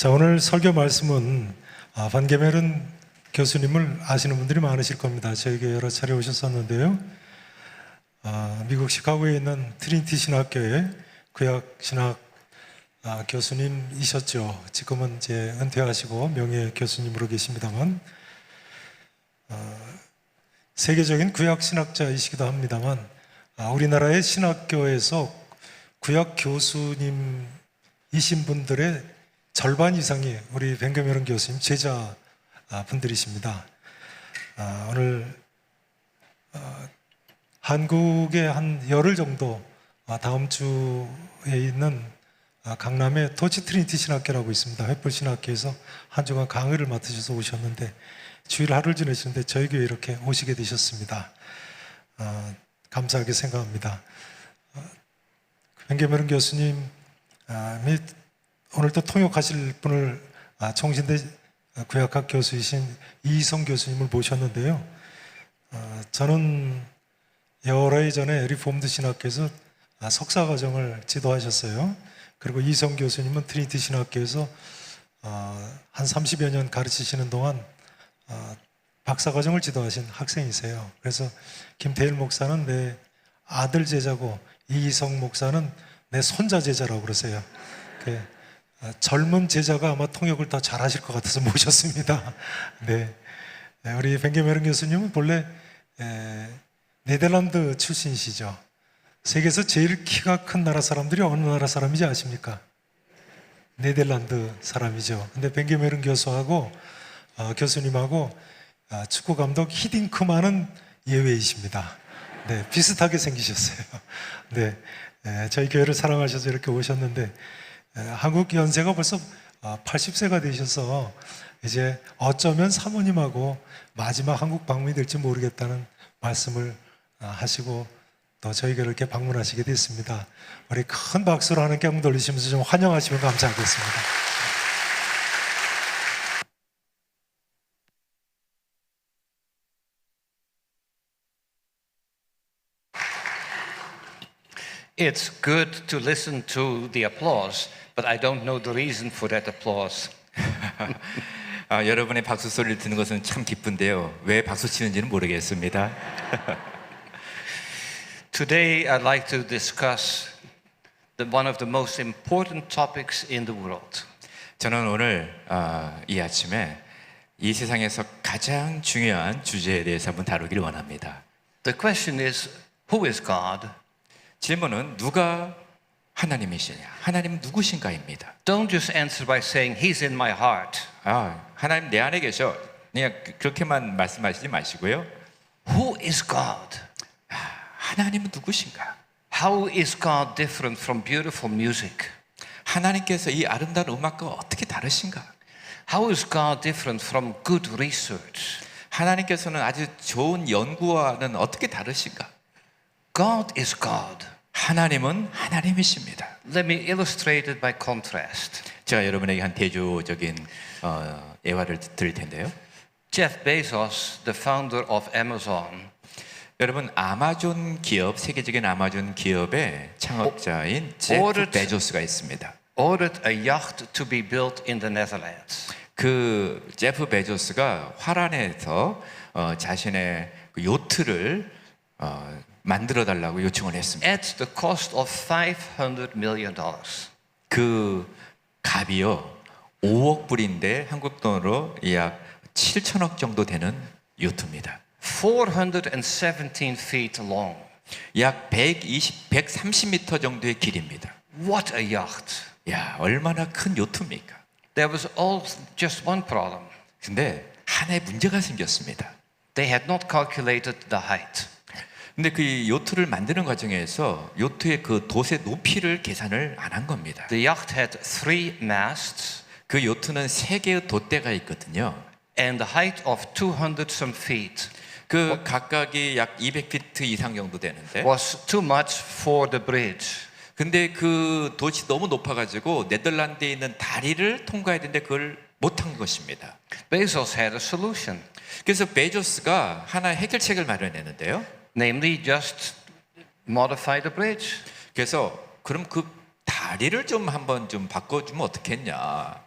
자, 오늘 설교 말씀은 반게메른 교수님을 아시는 분들이 많으실 겁니다. 저에게 여러 차례 오셨었는데요. 미국 시카고에 있는 트리니티 신학교의 구약 신학 교수님이셨죠. 지금은 이제 은퇴하시고 명예 교수님으로 계십니다만, 세계적인 구약 신학자이시기도 합니다만, 우리나라의 신학교에서 구약 교수님이신 분들의 절반 이상이 우리 벤게메른 교수님 제자 분들이십니다. 오늘 한국에 한 열흘 정도 다음 주에 있는 강남의 토치 트리니티 신학교라고 있습니다. 횃불 신학교에서 한 주간 강의를 맡으셔서 오셨는데 주일 하루를 지내시는데 저희 교회에 이렇게 오시게 되셨습니다. 감사하게 생각합니다. 벤게메른 교수님이 오늘 또 통역하실 분을 총신대 구약학 교수이신 이희성 교수님을 모셨는데요. 저는 여러 해 전에 리폼드 신학교에서 석사과정을 지도하셨어요. 그리고 이희성 교수님은 트리니티 신학교에서 한 30여 년 가르치시는 동안 박사과정을 지도하신 학생이세요. 그래서 김태일 목사는 내 아들 제자고 이희성 목사는 내 손자 제자라고 그러세요. 젊은 제자가 아마 통역을 더 잘하실 것 같아서 모셨습니다. 네, 우리 벤게메른 교수님은 본래 네덜란드 출신이시죠. 세계에서 제일 키가 큰 나라 사람들이 어느 나라 사람인지 아십니까? 네덜란드 사람이죠. 근데 벤게메른 교수하고 교수님하고 축구 감독 히딩크만은 예외이십니다. 네, 비슷하게 생기셨어요. 네, 저희 교회를 사랑하셔서 이렇게 오셨는데 한국 연세가 벌써 80세가 되셔서 이제 어쩌면 사모님하고 마지막 한국 방문이 될지 모르겠다는 말씀을 하시고 또 저희 교회를 이렇게 방문하시게 됐습니다. 우리 큰 박수로 하나님께 한번 돌리시면서 좀 환영하시면 감사하겠습니다. It's good to listen to the applause, but I don't know the reason for that applause. 여러분의 박수 소리를 듣는 것은 참 기쁜데요. 왜 박수 치는지는 모르겠습니다. Today I'd like to discuss one of the most important topics in the world. 저는 오늘 이 아침에 이 세상에서 가장 중요한 주제에 대해서 한번 다루기를 원합니다. The question is, who is God? 질문은 누가 하나님이시냐? 하나님은 누구신가입니다. Don't just answer by saying, He's in my heart. 하나님 내 안에 계셔. 그냥 그렇게만 말씀하시지 마시고요. Who is God? 하나님은 누구신가? How is God different from beautiful music? 하나님께서 이 아름다운 음악과 어떻게 다르신가? How is God different from good research? 하나님께서는 아주 좋은 연구와는 어떻게 다르신가? God is God. 하나님은 하나님이십니다. Let me illustrate it by contrast. 제가 여러분에게 한 대조적인 예화를 드릴 텐데요. Jeff Bezos, the founder of Amazon, 여러분 아마존 기업, 세계적인 아마존 기업의 창업자인 제프 베조스가 있습니다. ordered a yacht to be built in the Netherlands. 그 제프 베조스가 화란에서 자신의 그 요트를 만들어 달라고 요청을 했습니다. At the cost of $500 million. 그 값이요 5억 불인데 한국 돈으로 약 7천억 정도 되는 요트입니다. 417 feet long. 약 130m 정도의 길입니다. What a yacht. 야, 얼마나 큰 요트입니까? There was just one problem. 근데 하나의 문제가 생겼습니다. They had not calculated the height. 근데 그 요트를 만드는 과정에서 요트의 그 돛의 높이를 계산을 안 한 겁니다. The yacht had 3 masts. 그 요트는 3개의 돛대가 있거든요. And the height of 200 some feet. 그 각각이 약 200피트 이상 정도 되는데 Was too much for the bridge. 근데 그 돛이 너무 높아가지고 네덜란드에 있는 다리를 통과해야 되는데 그걸 못한 것입니다. Bezos had a solution. 그래서 베조스가 하나의 해결책을 마련했는데요. Namely, just modify the bridge. 그래서 그럼 그 다리를 좀 한번 좀 바꿔주면 어떻겠냐?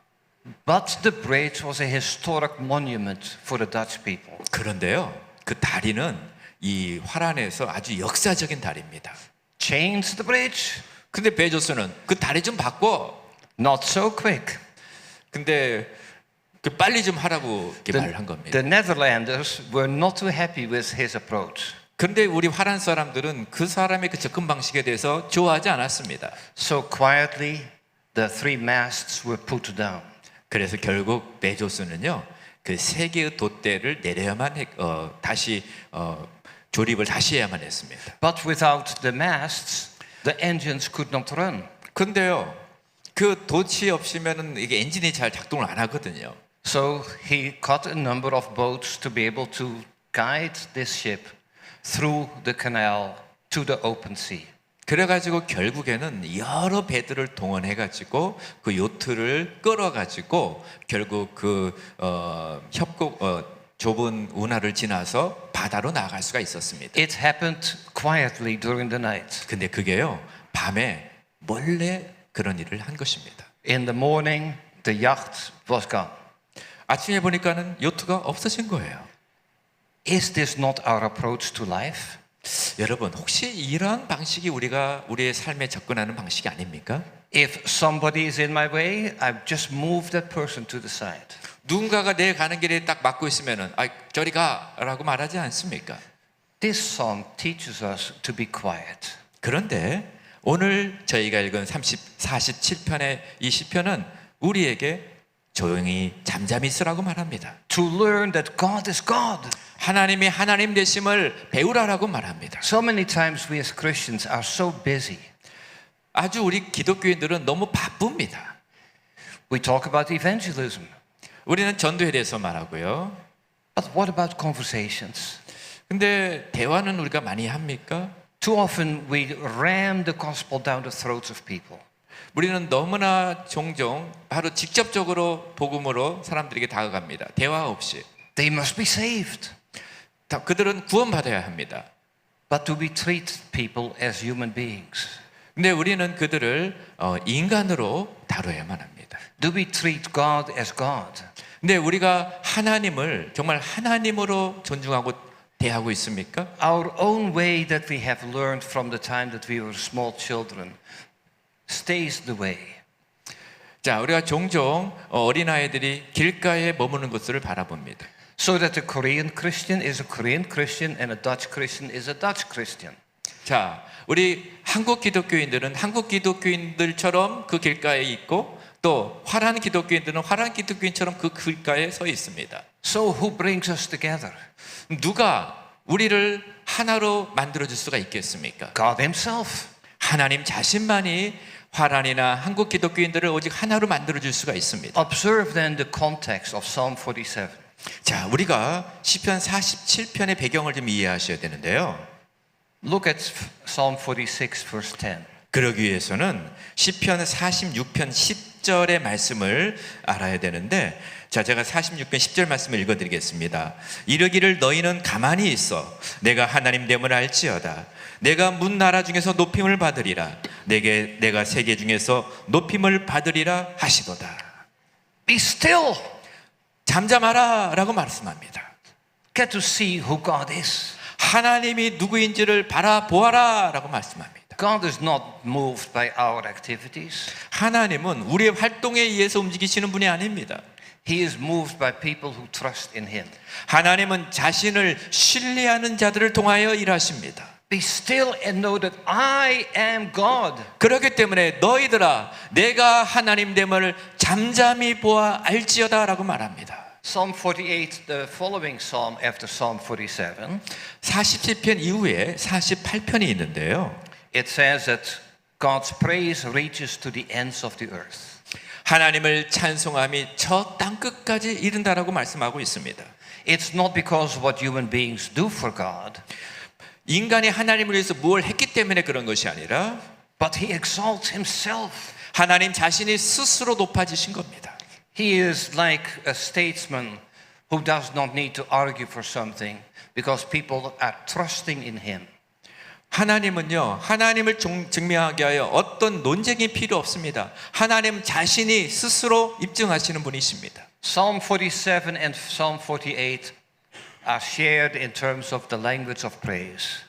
But the bridge was a historic monument for the Dutch people. 그런데요, 그 다리는 이 화란에서 아주 역사적인 다리입니다. Change the bridge? 근데 베조스는 그 다리 좀 바꿔. Not so quick. 근데 그 빨리 좀 하라고 이렇게 말한 겁니다. The Netherlanders were not too happy with his approach. 그런데 우리 화란 사람들은 그 사람의 그 접근 방식에 대해서 좋아하지 않았습니다. So quietly, the three masts were put down. 그래서 결국 베조스는요, 그 세 개의 돛대를 내려야만 다시 조립을 다시 해야만 했습니다. But without the masts, the engines could not run. 근데요, 그 돛이 없으면은 이게 엔진이 잘 작동을 안 하거든요. So he cut a number of boats to be able to guide this ship through the canal to the open sea. 그래가지고 결국에는 여러 배들을 동원해가지고 그 요트를 끌어가지고 결국 그 좁은 운하를 지나서 바다로 나갈 수가 있었습니다. It happened quietly during the night. 근데 그게요, 밤에 몰래 그런 일을 한 것입니다. In the morning, the yacht was gone. 아침에 보니까는 요트가 없어진 거예요. Is this not our approach to life? 여러분, 혹시 이러한 방식이 우리의 삶에 접근하는 방식이 아닙니까? If somebody is in my way, I just move that person to the side. 누군가가 내 가는 길에 딱 막고 있으면은 저리 가라고 말하지 않습니까? This psalm teaches us to be quiet. 그런데 오늘 저희가 읽은 47편의 이 시편은 우리에게 조용히 잠잠히 있으라고 말합니다. To learn that God is God. 하나님이 하나님 되심을 배우라라고 말합니다. So many times we as Christians are so busy. 아주 우리 기독교인들은 너무 바쁩니다. We talk about evangelism. 우리는 전도에 대해서 말하고요. But what about conversations? 근데 대화는 우리가 많이 합니까? Too often we ram the gospel down the throats of people. 우리는 너무나 종종 바로 직접적으로 복음으로 사람들에게 다가갑니다. 대화 없이. They must be saved. 그들은 구원받아야 합니다. But do we treat people as human beings? 근데 우리는 그들을 인간으로 다뤄야만 합니다. Do we treat God as God? 근데 우리가 하나님을 정말 하나님으로 존중하고 대하고 있습니까? Our own way that we have learned from the time that we were small children stays the way. 자, 우리가 종종 어린아이들이 길가에 머무는 것을 바라봅니다. So that the Korean Christian is a Korean Christian and a Dutch Christian is a Dutch Christian. 자, 우리 한국 기독교인들은 한국 기독교인들처럼 그 길가에 있고 또 화란 기독교인들은 화란 기독교인처럼 그 길가에 서 있습니다. So who brings us together? 누가 우리를 하나로 만들어줄 수가 있겠습니까? God himself. 하나님 자신만이 화란이나 한국 기독교인들을 오직 하나로 만들어줄 수가 있습니다. Observe then the context of Psalm 47. 자, 우리가 시편 47편의 배경을 좀 이해하셔야 되는데요. Look at Psalm 46 verse 10. 그러기 위해서는 시편 46편 10절의 말씀을 알아야 되는데, 자, 제가 46편 10절 말씀을 읽어드리겠습니다. 이르기를 너희는 가만히 있어 내가 하나님 됨을 알지어다. 내가 문 나라 중에서 높임을 받으리라. 내가 세계 중에서 높임을 받으리라 하시도다. Be still. 잠잠하라 라고 말씀합니다. Get to see who God is. 하나님이 누구인지를 바라보아라 라고 말씀합니다. God is not moved by our activities. 하나님은 우리의 활동에 의해서 움직이시는 분이 아닙니다. He is moved by people who trust in Him. 하나님은 자신을 신뢰하는 자들을 통하여 일하십니다. Be still and know that I am God. 그렇기 때문에 너희들아 내가 하나님 됨을 잠잠히 보아 알지어다 라고 말합니다. Psalm 48, the following psalm after Psalm 47, 47편 이후에 48편이 있는데요. it says that God's praise reaches to the ends of the earth. 하나님을 찬송함이 저 땅끝까지 이른다라고 말씀하고 있습니다. It's not because of what human beings do for God, 인간이 하나님을 위해서 무엇을 했기 때문에 그런 것이 아니라 but He exalts Himself. 하나님 자신이 스스로 높아지신 겁니다. He is like a statesman who does not need to argue for something because people are trusting in Him. 하나님은요, 하나님을 증명하게 하여 어떤 논쟁이 필요 없습니다. 하나님 자신이 스스로 입증하시는 분이십니다. Psalm 47 and Psalm 48 are shared in terms of the language of praise.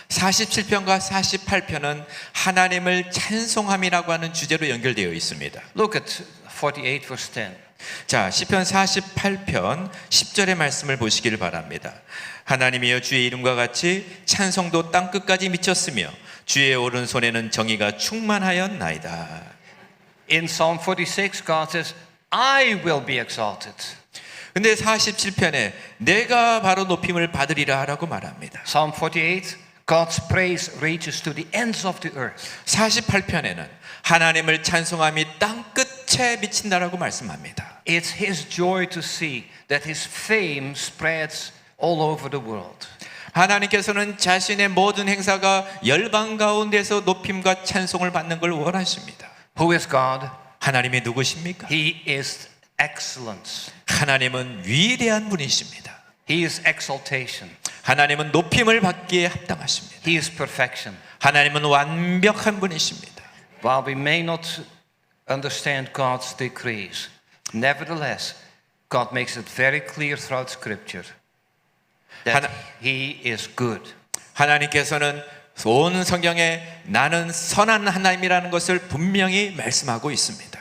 47편과 48편은 하나님을 찬송함이라고 하는 주제로 연결되어 있습니다. Look at 48 verse 10. 자, 시편 48편 10절의 말씀을 보시길 바랍니다. 하나님이여 주의 이름과 같이 찬송도 땅 끝까지 미쳤으며 주의 오른손에는 정의가 충만하였나이다. In Psalm 46, God says, I will be exalted. 근데 47편에 내가 바로 높임을 받으리라 하라고 말합니다. Psalm 48, God's praise reaches to the ends of the earth. 48편에는 하나님을 찬송함이 땅 끝에 미친다라고 말씀합니다. It's His joy to see that His fame spreads all over the world. 하나님께서는 자신의 모든 행사가 열방 가운데서 높임과 찬송을 받는 걸 원하십니다. Who is God? 하나님이 누구십니까? He is excellence. 하나님은 위대한 분이십니다. He is exaltation. 하나님은 높임을 받기에 합당하십니다. He is perfection. 하나님은 완벽한 분이십니다. While we may not understand God's decrees, nevertheless, God makes it very clear throughout Scripture that He is good. 하나님께서는 온 성경에 나는 선한 하나님이라는 것을 분명히 말씀하고 있습니다.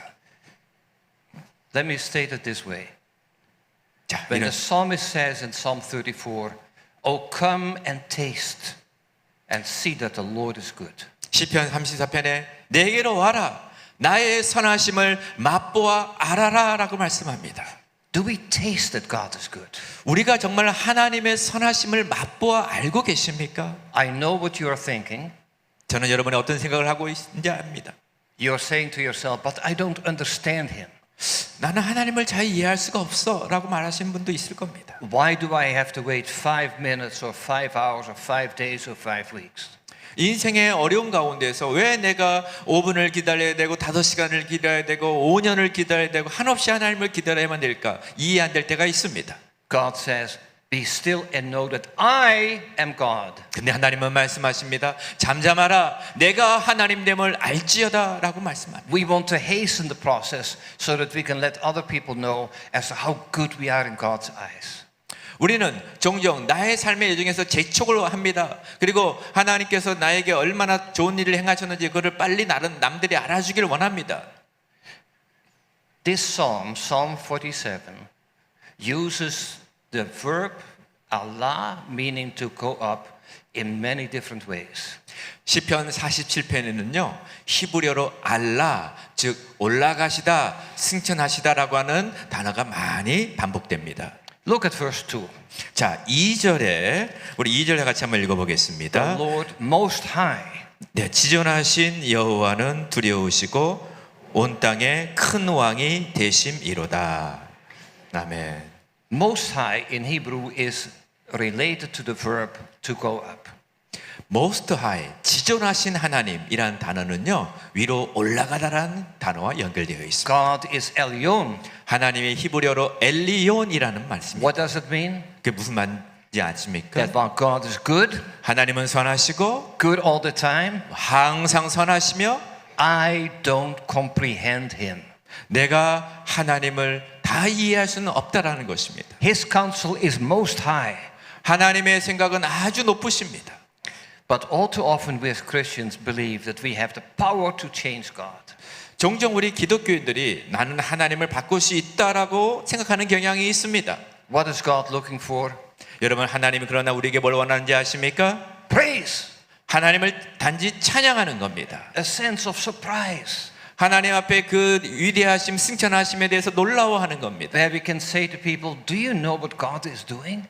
Let me state it this way. 자, When 이런 the psalmist says in Psalm 34, "Oh, come and taste and see that the Lord is good." 시편 34편에 내게로 와라 나의 선하심을 맛보아 알아라라고 말씀합니다. Do we taste that God is good? 우리가 정말 하나님의 선하심을 맛보아 알고 계십니까? I know what you are thinking. 저는 여러분이 어떤 생각을 하고 있는지 압니다. You're saying to yourself, "But I don't understand Him. 나는 하나님을 잘 이해할 수가 없어 라고 말하시는 분도 있을 겁니다. Why do I have to wait 5 minutes or 5 hours or 5 days or 5 weeks?" 인생의 어려운 가운데서 왜 내가 5분을 기다려야 되고 5시간을 기다려야 되고 5년을 기다려야 되고 한없이 하나님을 기다려야만 될까 이해 안 될 때가 있습니다. God says, "Be still and know that I am God." 근데 하나님은 말씀하십니다. 잠잠하라 내가 하나님됨을 알지어다 라고 말씀합니다. We want to hasten the process so that we can let other people know as to how good we are in God's eyes. 우리는 종종 나의 삶의 여정에서 재촉을 합니다. 그리고 하나님께서 나에게 얼마나 좋은 일을 행하셨는지 그걸 빨리 남들이 알아주기를 원합니다. This psalm, Psalm 47, uses the verb Allah, meaning to go up, in many different ways. 시편 47편에는요 히브리어로 알라 즉 올라가시다 승천하시다라고 하는 단어가 많이 반복됩니다. Look at verse 2. 자 2절에 우리 2절 같이 한번 읽어보겠습니다. The Lord Most High. 네, 지존하신 여호와는 두려우시고 온 땅에 큰 왕이 되심이로다. 아멘. Most High in Hebrew is related to the verb to go up. Most High, 지존하신 하나님이라는 단어는요 위로 올라가다라는 단어와 연결되어 있습니다. God is Elyon. 하나님의 히브리어로 엘리온이라는 말씀입니다. What does it mean? 그게 무슨 말인지 아십니까? That while God is good, 하나님은 선하시고 good all the time, 항상 선하시며 I don't comprehend Him. 내가 하나님을 다 이해할 수는 없다라는 것입니다. His counsel is most high. 하나님의 생각은 아주 높으십니다. But all too often we as Christians believe that we have the power to change God. 종종 우리 기독교인들이 나는 하나님을 바꿀 수 있다라고 생각하는 경향이 있습니다. What is God looking for? 여러분 하나님이 그러나 우리에게 뭘 원하는지 아십니까? Praise. 하나님을 단지 찬양하는 겁니다. A sense of surprise. 하나님 앞에 그 위대하심 승천하심에 대해서 놀라워하는 겁니다. Where we can say to people, do you know what God is doing?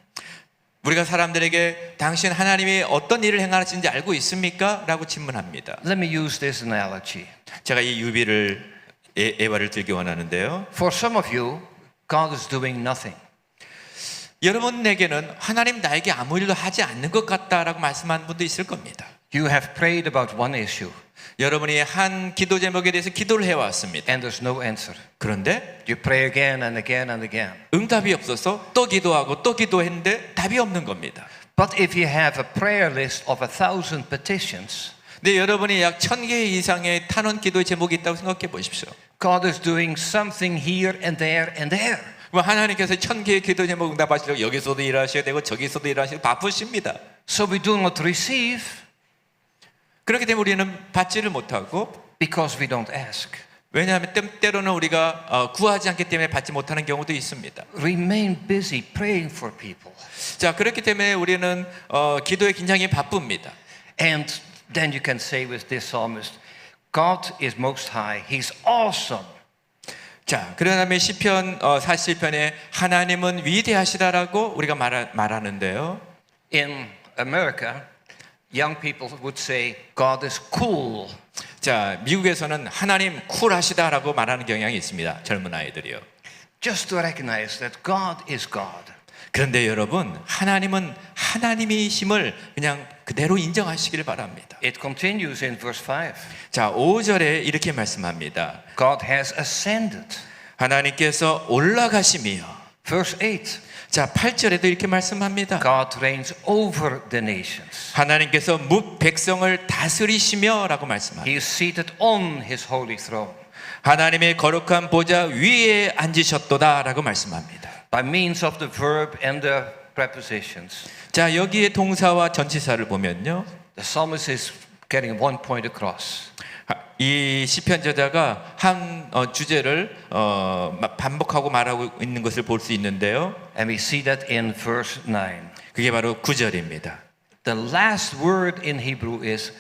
우리가 사람들에게 당신 하나님이 어떤 일을 행하시는지 알고 있습니까? 라고 질문합니다. Let me use this analogy. 제가 이 유비를 예화를 들기 원하는데요. For some of you, God is doing nothing. 여러분에게는 하나님 나에게 아무 일도 하지 않는 것 같다라고 말씀하는 분도 있을 겁니다. You have prayed about one issue 여러분이 한 기도 제목에 대해서 기도를 해왔습니다. and there's no answer. 그런데 You pray again and again and again. 응답이 없어서 또 기도하고 또 기도했는데 답이 없는 겁니다. But if you have a prayer list of 1,000 petitions, 근데 여러분이 약 1000개 이상의 탄원 기도의 제목이 있다고 생각해 보십시오. God is doing something here and there and there. 그럼 하나님께서 1000개의 기도 제목 응답하시려고 여기서도 일하셔야 되고 저기서도 일하시고 바쁘십니다. So we do not receive 그렇기 때문에 우리는 받지를 못하고 because we don't ask. 왜냐하면 때로는 우리가 구하지 않기 때문에 받지 못하는 경우도 있습니다. Remain busy praying for people. 자, 그렇기 때문에 우리는 기도에 굉장히 바쁩니다. And then you can say with this psalmist, God is most high. He's awesome. 자, 그러면 시편 47편에 하나님은 위대하시다라고 우리가 말하는데요. In America, young people would say, God is cool. 자, 미국에서는 하나님 쿨하시다라고 말하는 경향이 있습니다. 젊은 아이들이요. Just to recognize that God is God. 그런데 여러분, 하나님은 하나님이심을 그냥 그대로 인정하시기를 바랍니다. It continues in verse 5. 자, 5절에 이렇게 말씀합니다. God has ascended. 하나님께서 올라가시며. Verse 8. 자, 8절에도 이렇게 말씀합니다. God reigns over the nations. 하나님께서 백성을 다스리시며라고 말씀합니다. He is seated on his holy throne. 하나님의 거룩한 보좌 위에 앉으셨도다라고 말씀합니다. By means of the verb and the prepositions. 자, 여기에 동사와 전치사를 보면요. The psalmist is getting one point across. 이 시편 저자가 한 주제를 반복하고 말하고 있는 것을 볼 수 있는데요. And we see that in verse 9. 그게 바로 9절입니다. The last word in Hebrew is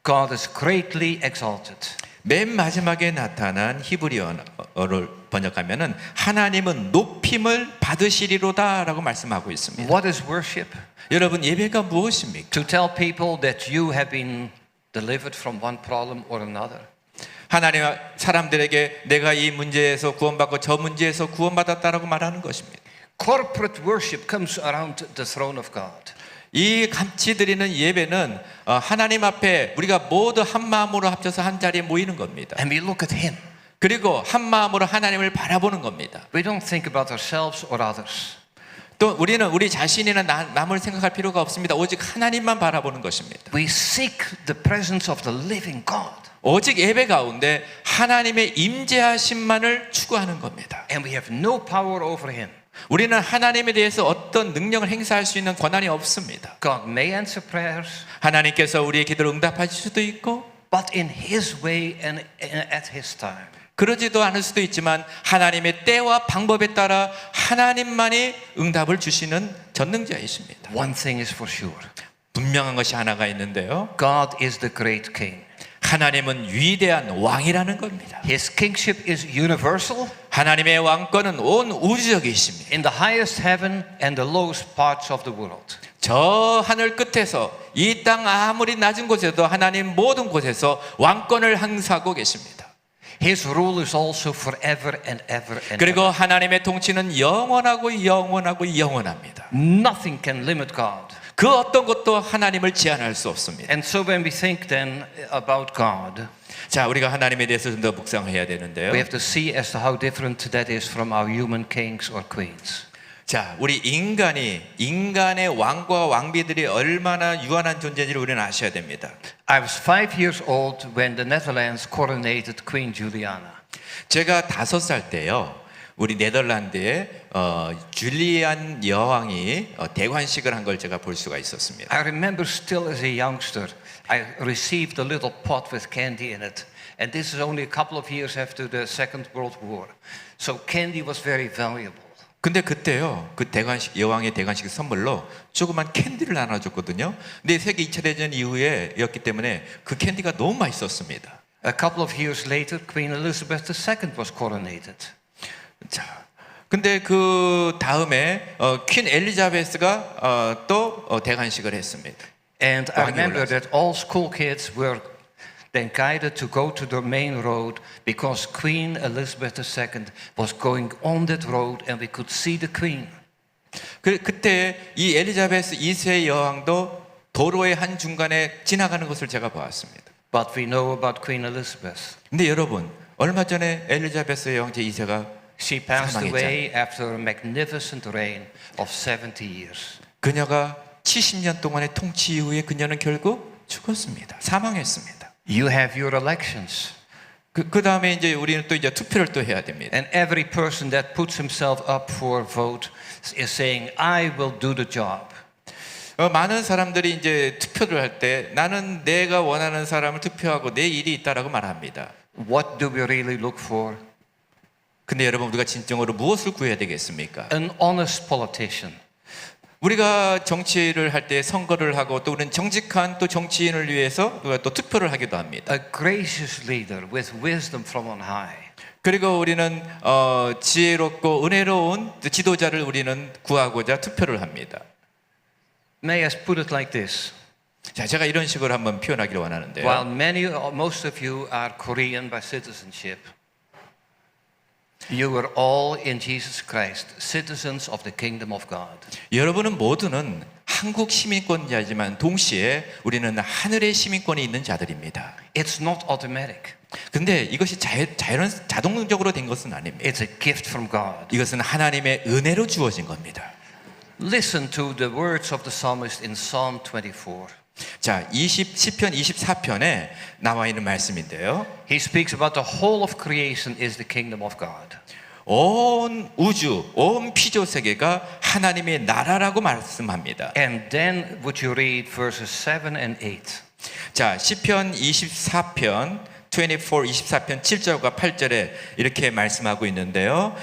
God is greatly exalted. 맨 마지막에 나타난 히브리어를 번역하면은 하나님은 높임을 받으시리로다라고 말씀하고 있습니다. What is worship? 여러분, 예배가 무엇입니까? To tell people that you have been delivered from one problem or another. 하나님 사람들에게 내가 이 문제에서 구원받고 저 문제에서 구원받았다라고 말하는 것입니다. Corporate worship comes around the throne of God. 이 같이 드리는 예배는 하나님 앞에 우리가 모두 한 마음으로 합쳐서 한 자리에 모이는 겁니다. And we look at Him. 그리고 한 마음으로 하나님을 바라보는 겁니다. We don't think about ourselves or others. 또 우리는 우리 자신이나 남을 생각할 필요가 없습니다. 오직 하나님만 바라보는 것입니다. We seek the presence of the living God. 오직 예배 가운데 하나님의 임재하심만을 추구하는 겁니다. And we have no power over Him. 우리는 하나님에 대해서 어떤 능력을 행사할 수 있는 권한이 없습니다. God may answer prayers, 하나님께서 우리의 기도를 응답하실 수도 있고 but in His way and at His time. 그러지도 않을 수도 있지만 하나님의 때와 방법에 따라 하나님만이 응답을 주시는 전능자이십니다. One thing is for sure. 분명한 것이 하나가 있는데요. God is the great King. 하나님은 위대한 왕이라는 겁니다. His kingship is universal. 하나님의 왕권은 온 우주적이십니다. In the highest heaven and the lowest parts of the world. 저 하늘 끝에서 이 땅 아무리 낮은 곳에도 하나님 모든 곳에서 왕권을 행사하고 계십니다. His rule is also forever and ever and 그리고 ever. 하나님의 통치는 영원하고 영원하고 영원합니다. Nothing can limit God. 그 어떤 것도 하나님을 제한할 수 없습니다. And so when we think then about God, 자, 우리가 하나님에 대해서 좀 더 묵상해야 되는데요. we have to see as to how different that is from our human kings or queens. 자, 우리 인간의 왕과 왕비들이 얼마나 유한한 존재인지를 우리는 아셔야 됩니다. I was 5 years old when the Netherlands coronated Queen Juliana. 제가 5살 때요. 우리 네덜란드에 줄리안 여왕이 대관식을 한 걸 제가 볼 수가 있었습니다. I remember still as a youngster, I received a little pot with candy in it. And this is only a couple of years after the Second World War. So candy was very valuable. 근데 그때요, 그 여왕의 대관식 선물로 조그만 캔디를 나눠줬거든요. 근데 세계 2차 대전 이후에였기 때문에 그 캔디가 너무 맛있었습니다. A couple of years later, Queen Elizabeth II was coronated. 자, 근데 그 다음에 퀸 엘리자베스가 또 대관식을 했습니다. And I 왕이 remember 올라서. that all school kids were then guided to go to the main road because Queen Elizabeth II was going on that road and we could see the Queen. 그때 이 엘리자베스 2세 여왕도 도로의 한 중간에 지나가는 것을 제가 보았습니다. But we know about Queen Elizabeth. 근데 여러분, 얼마 전에 엘리자베스 여왕 제2세가 She passed 사망했잖아요. away after a magnificent reign of 70 years. 그녀가 70년 동안의 통치 이후에 그녀는 결국 죽었습니다. 사망했습니다. You have your elections. 그 다음에 이제 우리는 또 이제 투표를 또 해야 됩니다. And every person that puts himself up for a vote is saying, I will do the job. 많은 사람들이 이제 투표를 할 때 나는 내가 원하는 사람을 투표하고 내 일이 있다라고 말합니다. What do we really look for? 근데 여러분 우리가 진정으로 무엇을 구해야 되겠습니까? An honest politician. 우리가 정치를 할 때 선거를 하고 또 우리는 정직한 또 정치인을 위해서 우리가 또 투표를 하기도 합니다. A gracious leader with wisdom from on high. 그리고 우리는 지혜롭고 은혜로운 지도자를 우리는 구하고자 투표를 합니다. May I put it like this? 자, 제가 이런 식으로 한번 표현하기를 원하는데요. While most of you are Korean by citizenship, you are all in Jesus Christ, citizens of the kingdom of God. 여러분은 모두는 한국 시민권자이지만 동시에 우리는 하늘의 시민권이 있는 자들입니다. It's not automatic. 근데 이것이 자동적으로 된 것은 아닙니다. It's a gift from God. 이것은 하나님의 은혜로 주어진 겁니다. Listen to the words of the psalmist in Psalm 24. 자, 시편 24편에 나와 있는 말씀인데요. He speaks about the whole of creation is the kingdom of God. 온 우주, 온 피조 세계가 하나님의 나라라고 말씀합니다. And then would you read verses 7 and 8? 자, 시편 24편 24편 7절과 8절에 이렇게 말씀하고 있는데요.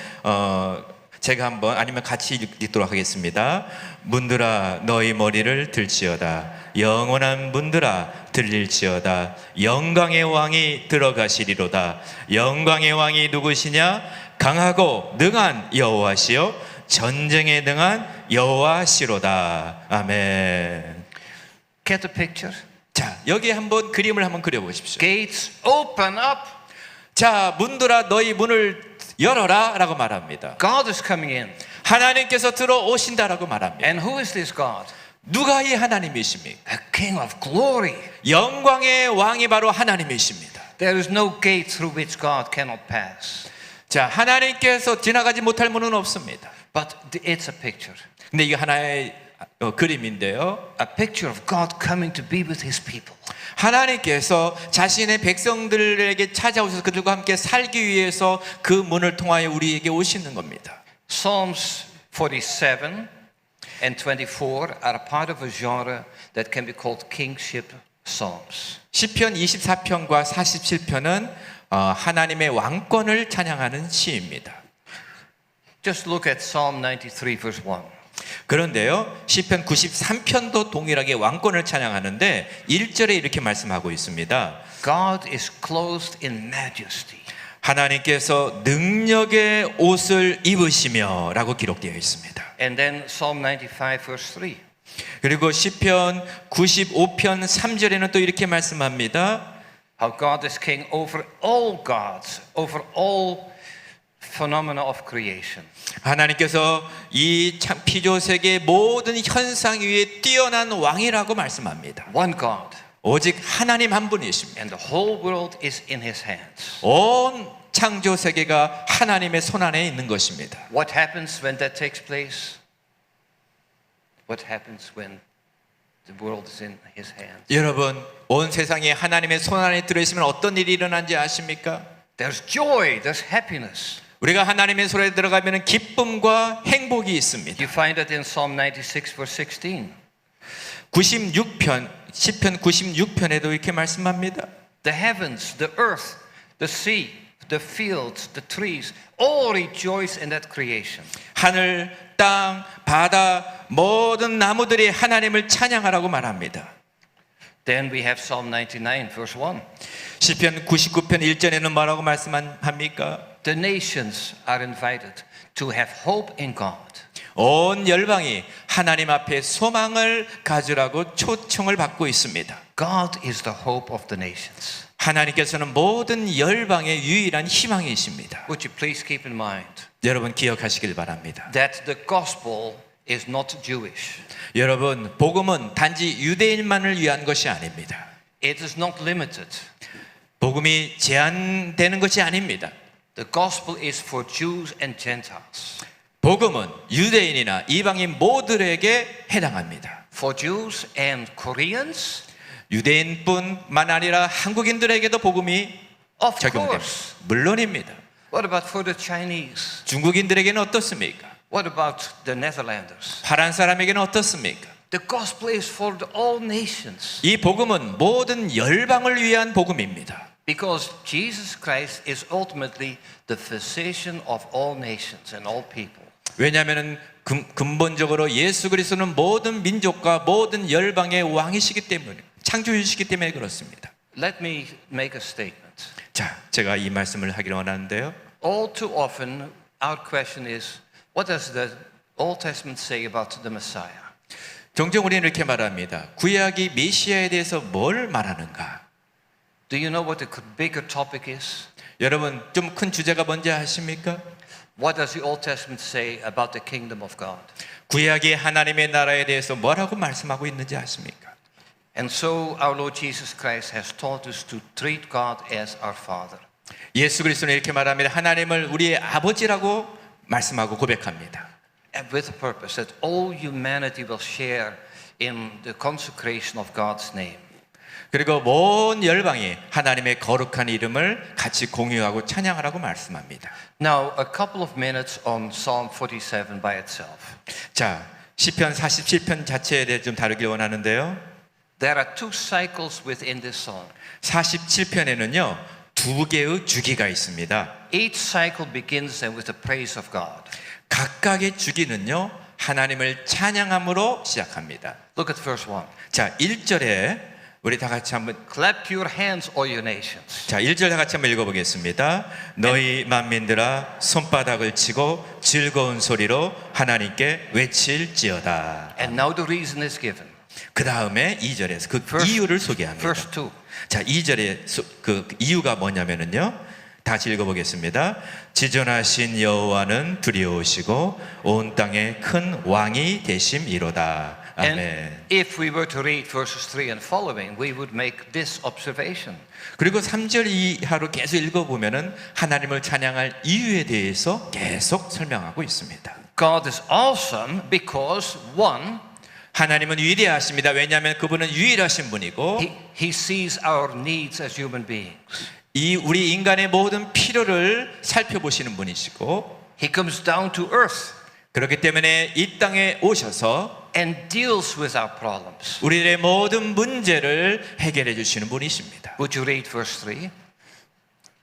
제가 한번 아니면 같이 읽도록 하겠습니다. 문들아 너희 머리를 들지어다. 영원한 문들아 들릴지어다. 영광의 왕이 들어가시리로다. 영광의 왕이 누구시냐? 강하고 능한 여호와시요 전쟁에 능한 여호와시로다. 아멘. Get the picture? 자, 여기 한번 그림을 한번 그려 보십시오. Gates open up. 자, 문들아 너희 문을 열어라라고 말합니다. God is coming in. 하나님께서 들어오신다라고 말합니다. And who is this God? 누가 이 하나님이십니까? A king of glory. 영광의 왕이 바로 하나님이십니다. There is no gate through which God cannot pass. 자, 하나님께서 지나가지 못할 문은 없습니다. But it's a picture. 근데 이게 하나의 그림인데요. A picture of God coming to be with his people. 하나님께서 자신의 백성들에게 찾아오셔서 그들과 함께 살기 위해서 그 문을 통하여 우리에게 오시는 겁니다. Psalms 47 and 24 are a part of a genre that can be called kingship psalms. 시편 24편과 47편은 하나님의 왕권을 찬양하는 시입니다. Just look at Psalm 93 verse 1. 그런데요, 시편 93편도 동일하게 왕권을 찬양하는데 1절에 이렇게 말씀하고 있습니다. God is clothed in majesty. 하나님께서 능력의 옷을 입으시며 라고 기록되어 있습니다. And then Psalm 95 verse 3. 그리고 시편 95편 3절에는 또 이렇게 말씀합니다. How God is king over all gods, over all phenomena of creation. 하나님께서 이 피조 세계의 모든 현상 위에 뛰어난 왕이라고 말씀합니다. One God. 오직 하나님 한 분이십니다. And the whole world is in his hands. 온 창조 세계가 하나님의 손 안에 있는 것입니다. What happens when that takes place? What happens when the world is in his hands? 여러분, 온 세상이 하나님의 손 안에 들어있으면 어떤 일이 일어난지 아십니까? There's joy, there's happiness. 우리가 하나님의 손에 들어가면 기쁨과 행복이 있습니다. You find it in Psalm 96 verse 16. 96편, 시편 96편에도 이렇게 말씀합니다. The heavens, the earth, the sea, the fields, the trees, all rejoice in that creation. 하늘, 땅, 바다, 모든 나무들이 하나님을 찬양하라고 말합니다. Then we have Psalm 99 verse 1. 시편 99편 1절에는 뭐라고 말씀합니까? The nations are invited to have hope in God. 온 열방이 하나님 앞에 소망을 가지라고 초청을 받고 있습니다. God is the hope of the nations. 하나님께서는 모든 열방의 유일한 희망이십니다. Would you please keep in mind 여러분 기억하시길 바랍니다. that the gospel is not Jewish. 여러분, 복음은 단지 유대인만을 위한 것이 아닙니다. It is not limited. 복음이 제한되는 것이 아닙니다. The gospel is for Jews and Gentiles. 복음은 유대인이나 이방인 모두에게 해당합니다. for Jews and Koreans? 유대인뿐만 아니라 한국인들에게도 복음이 Of 적용됩니다. course. 물론입니다. What about for the Chinese? 중국인들에게는 어떻습니까? What about the Netherlanders? 파란 사람에게는 어떻습니까? The gospel is for all nations 이 복음은 모든 열방을 위한 복음입니다. because Jesus Christ is ultimately the physician of all nations and all people. 왜냐하면 근본적으로 예수 그리스도는 모든 민족과 모든 열방의 왕이시기 때문에 창조주시기 때문에 그렇습니다. Let me make a statement. 자, 제가 이 말씀을 하기를 원하는데요. All too often, our question is, what does the Old Testament say about the Messiah? 종종 우리는 이렇게 말합니다. 구약이 메시아에 대해서 뭘 말하는가? Do you know what the bigger topic is? 여러분 좀 큰 주제가 뭔지 아십니까? What does the Old Testament say about the kingdom of God? 구약이 하나님의 나라에 대해서 뭐라고 말씀하고 있는지 아십니까? And so our Lord Jesus Christ has taught us to treat God as our Father. 예수 그리스도는 이렇게 말합니다. 하나님을 우리의 아버지라고 말씀하고 고백합니다. And with the purpose that all humanity will share in the consecration of God's name. 그리고 온 열방이 하나님의 거룩한 이름을 같이 공유하고 찬양하라고 말씀합니다. Now, a couple of minutes on Psalm 47 by itself. 자, 시편 47편 자체에 대해 좀 다루길 원하는데요. There are two cycles within this psalm. 47편에는요. 두 개의 주기가 있습니다. Each cycle begins then with the praise of God. 각각의 주기는요. 하나님을 찬양함으로 시작합니다. Look at verse 1. 자, 1절에 우리 다 같이 한번 Clap your hands, all you nations. 자, 1절 다 같이 한번 읽어보겠습니다. 너희 만민들아 손바닥을 치고 즐거운 소리로 하나님께 외칠지어다. And now the reason is given. 그 다음에 2절에서 그 Verse- 이유를 소개합니다. Verse 2. 자, 2절에 그 이유가 뭐냐면은요. 다시 읽어보겠습니다. 지존하신 여호와는 두려우시고 온 땅에 큰 왕이 되심이로다. And 아멘. if we were to read verses 3 and following, we would make this observation. 그리고 3절 이하로 계속 읽어보면은 하나님을 찬양할 이유에 대해서 계속 설명하고 있습니다. God is awesome because one, 하나님은 위대하십니다. 왜냐하면 그분은 유일하신 분이고 he sees our needs as human beings. 이 우리 인간의 모든 필요를 살펴보시는 분이시고 He comes down to earth 그렇기 때문에 이 땅에 오셔서 and deals with our problems. 우리의 모든 문제를 해결해 주시는 분이십니다. Would you read verse 3?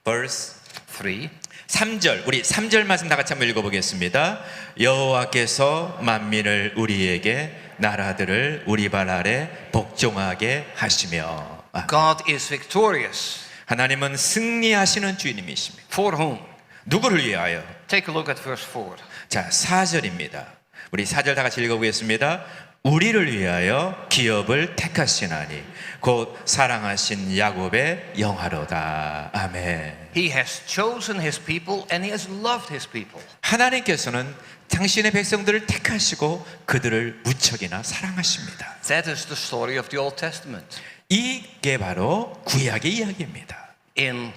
Verse 3. 3절 우리 3절 말씀 다 같이 한번 읽어보겠습니다. 여호와께서 만민을 우리에게 나라들을 우리 발 아래 복종하게 하시며 God is victorious. 하나님은 승리하시는 주님이십니다. For whom? 누구를 위하여? Take a look at verse 4. 자, 4절입니다. 우리 4절 다 같이 읽어보겠습니다. 우리를 위하여 기업을 택하시나니 곧 사랑하신 야곱의 영화로다. 아멘. He has chosen his people and he has loved his people. 하나님께서는 당신의 백성들을 택하시고 그들을 무척이나 사랑하십니다. That is the story of the Old Testament. 이게 바로 구약의 이야기입니다. In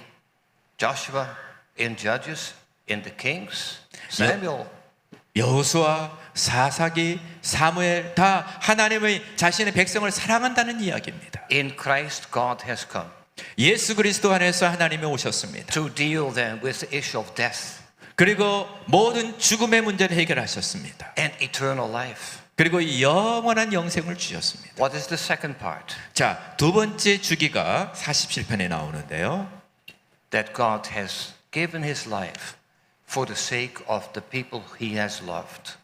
Joshua, in Judges, in the Kings, Samuel. 여호수아, 사사기, 사무엘 다 하나님의 자신의 백성을 사랑한다는 이야기입니다. In Christ, God has come 예수 그리스도 안에서 하나님이 오셨습니다. to deal then with the issue of death 그리고 모든 죽음의 문제를 해결하셨습니다. and eternal life. 그리고 영원한 영생을 주셨습니다. What is the second part? 자, 두 번째 주기가 47편에 나오는데요. That God has given his life for the sake of the people he has loved.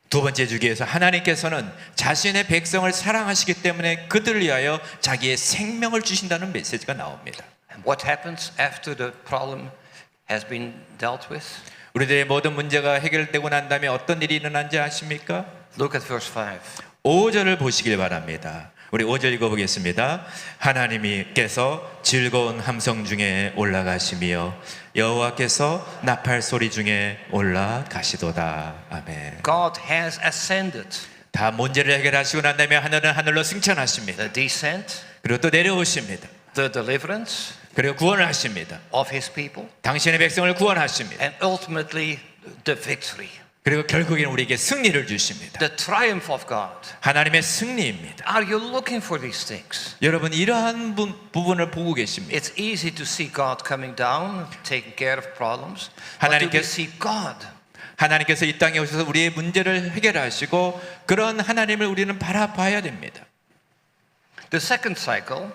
두 번째 주기에서 하나님께서는 자신의 백성을 사랑하시기 때문에 그들을 위하여 자기의 생명을 주신다는 메시지가 나옵니다. And what happens after the problem has been dealt with? 우리들의 모든 문제가 해결되고 난 다음에 어떤 일이 일어난지 아십니까? Look at verse 5. 5절을 보시길 바랍니다. 우리 5절 읽어보겠습니다. 하나님께서 즐거운 함성 중에 올라가시며 여호와께서 나팔 소리 중에 올라가시도다. 아멘. God has ascended. 다 문제를 해결하시고 난 다음에 하늘은 하늘로 승천하십니다. The descent, 그리고 또 내려오십니다. the deliverance 그리고 구원을 하십니다. of his people, 당신의 백성을 구원하십니다. and ultimately the victory. 그리고 결국에는 우리에게 승리를 주십니다. The triumph of God. 하나님의 승리입니다. Are you looking for these things? 여러분 이러한 부분을 보고 계십니다. It's easy to see God coming down, taking care of problems. But do we 하나님께서 see God? 하나님께서 이 땅에 오셔서 우리의 문제를 해결하시고 그런 하나님을 우리는 바라봐야 됩니다. The second cycle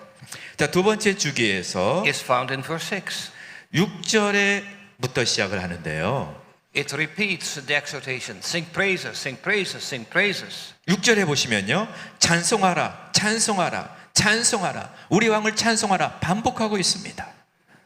자, 두 번째 주기에서 is found in verse 6. 6절에부터 시작을 하는데요. It repeats the exhortation. Sing praises, sing praises, sing praises. 6절에 보시면요. 찬송하라, 찬송하라, 찬송하라. 우리 왕을 찬송하라. 반복하고 있습니다.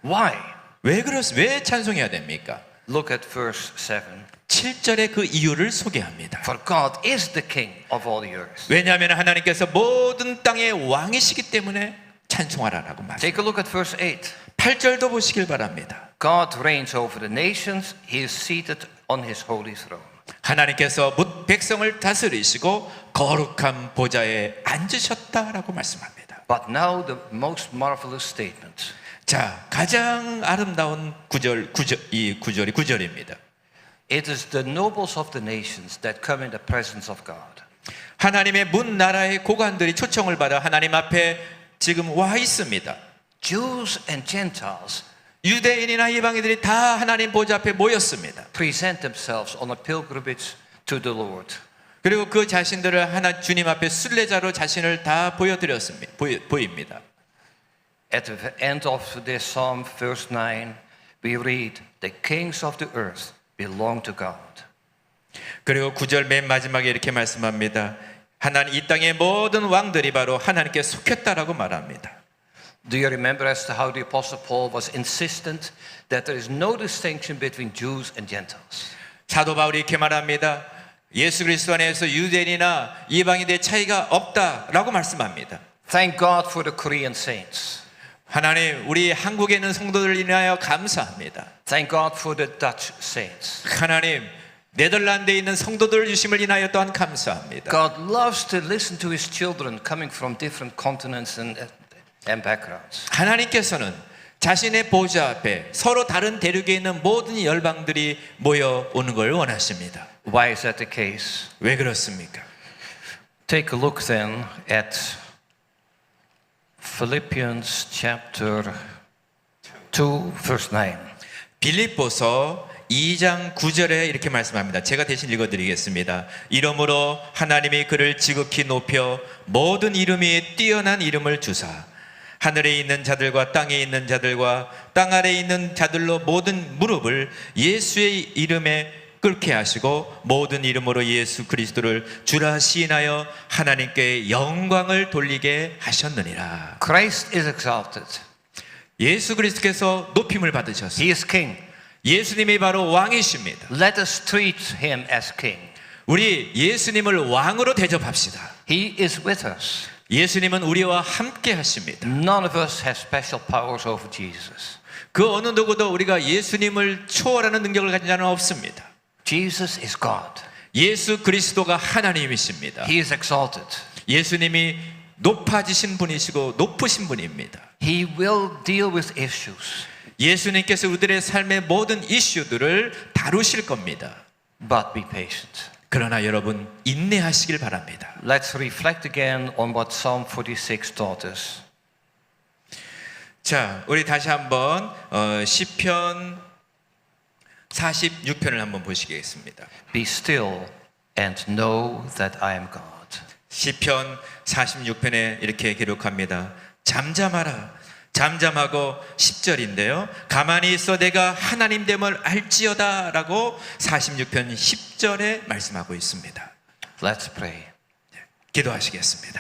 Why? 왜 찬송해야 됩니까? Look at verse 7. 7절에 그 이유를 소개합니다. For God is the king of all the earth. 왜냐하면 하나님께서 모든 땅의 왕이시기 때문에 찬송하라라고 말합니다. Take a look at verse 8. 8절도 보시길 바랍니다. God reigns over the nations. He is seated on his holy throne. 하나님께서 백성을 다스리시고 거룩한 보좌에 앉으셨다라고 말씀합니다. But now the most marvelous statement. 자, 가장 아름다운 이 구절이 9절입니다. It is the nobles of the nations that come in the presence of God. 하나님의 문 나라의 고관들이 초청을 받아 하나님 앞에 지금 와 있습니다. Jews and Gentiles 유대인이나 이방인들이 다 하나님 보좌 앞에 모였습니다. present themselves on a pilgrimage to the Lord. 그리고 그 자신들을 주님 앞에 순례자로 자신을 다 보입니다. At the end of this psalm, verse 9, we read, "The kings of the earth belong to God." 그리고 9절 맨 마지막에 이렇게 말씀합니다. 하나님 이 땅의 모든 왕들이 바로 하나님께 속했다라고 말합니다. Do you remember as to how the Apostle Paul was insistent that there is no distinction between Jews and Gentiles? 사도 바울이 이렇게 말합니다. 예수 그리스도 안에서 유대인이나 이방인의 차이가 없다라고 말씀합니다. Thank God for the Korean saints. 하나님, 우리 한국에 있는 성도들을 인하여 감사합니다. Thank God for the Dutch saints. 하나님, 네덜란드에 있는 성도들 주심을 인하여 또한 감사합니다. God loves to listen to his children coming from different continents and backgrounds. 하나님께서는 자신의 보좌 앞에 서로 다른 대륙에 있는 모든 열방들이 모여 오는 걸 원하십니다. Why is that the case? 왜 그렇습니까? Take a look then at Philippians chapter 2 verse 9. 빌립보서 2장 9절에 이렇게 말씀합니다. 제가 대신 읽어드리겠습니다. 이러므로 하나님이 그를 지극히 높여 모든 이름이 뛰어난 이름을 주사 하늘에 있는 자들과 땅에 있는 자들과 땅 아래에 있는 자들로 모든 무릎을 예수의 이름에 꿇게 하시고 모든 이름으로 예수 그리스도를 주라 시인하여 하나님께 영광을 돌리게 하셨느니라. Christ is exalted. 예수 그리스도께서 높임을 받으셨습니다. He is king. 예수님이 바로 왕이십니다. Let us treat him as king. 우리 예수님을 왕으로 대접합시다. He is with us. 예수님은 우리와 함께 하십니다. None of us have special powers over Jesus. 그 어느 누구도 우리가 예수님을 초월하는 능력을 가진 자는 없습니다. Jesus is God. 예수 그리스도가 하나님이십니다. He is exalted. 예수님이 높아지신 분이시고 높으신 분입니다. He will deal with issues. 예수님께서 우리들의 삶의 모든 이슈들을 다루실 겁니다. But be patient. 그러나 여러분 인내하시길 바랍니다. Let's reflect again on what Psalm 46 taught us. 자, 우리 다시 한번 시편 46편을 한번 보시겠습니다. Be still and know that I am God. 시편 46편에 이렇게 기록합니다. 잠잠하라. 잠잠하고 10절인데요. 가만히 있어 내가 하나님 됨을 알지어다 라고 46편 10절에 말씀하고 있습니다. Let's pray. 기도하시겠습니다.